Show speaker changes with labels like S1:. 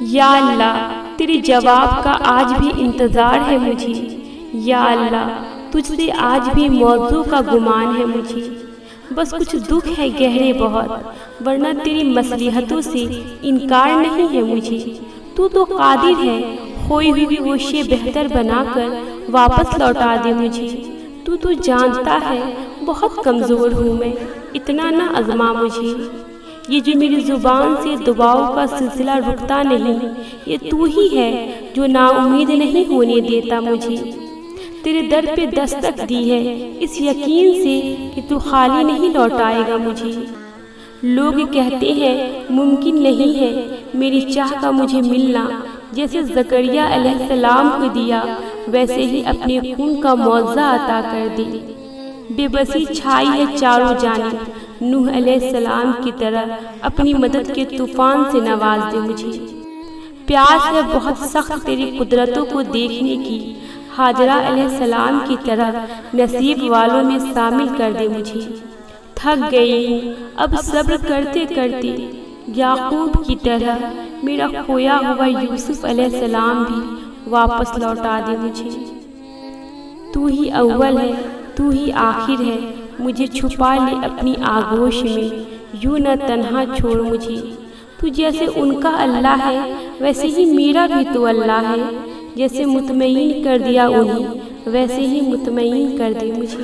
S1: یا اللہ تیرے جواب کا آج بھی انتظار ہے مجھے، یا اللہ تجھ سے آج بھی موضوع کا گمان ہے مجھے، بس کچھ دکھ ہے گہرے بہت، ورنہ تیری مصلحتوں سے انکار نہیں ہے مجھے۔ تو قادر ہے کھوئی ہوئی وہ شے بہتر بنا کر واپس لوٹا دے مجھے۔ تو جانتا ہے بہت کمزور ہوں میں، اتنا نہ آزما مجھے۔ یہ جو میری زبان سے دعاؤں کا سلسلہ رکتا نہیں، یہ تو ہی ہے جو نا امید نہیں ہونے دیتا مجھے۔ تیرے در پہ دستک دی ہے اس یقین سے کہ تو خالی نہیں لوٹائے گا مجھے۔ لوگ کہتے ہیں ممکن نہیں ہے میری چاہ کا مجھے ملنا، جیسے زکریا علیہ السلام کو دیا ویسے ہی اپنے خون کا معاوضہ عطا کر دے۔ بے بسی چھائی ہے چاروں جانب، نوح علیہ السلام کی طرح اپنی مدد کے طوفان سے نواز دے مجھے۔ پیاس ہے بہت سخت تیری قدرتوں کو دیکھنے کی، ہاجرہ علیہ السلام کی طرح نصیب والوں میں شامل کر دے مجھے۔ تھک گئی ہوں اب صبر کرتے کرتے، یعقوب کی طرح میرا کھویا ہوا یوسف علیہ السلام بھی واپس لوٹا دے مجھے۔ تو ہی اول ہے تو ہی آخر ہے، مجھے چھپا لے اپنی آغوش میں، یوں نہ تنہا چھوڑ مجھے۔ تو جیسے ان کا اللہ ہے ویسے ہی میرا بھی تو اللہ ہے، جیسے مطمئن کر دیا انہیں ویسے ہی مطمئن کر دے مجھے۔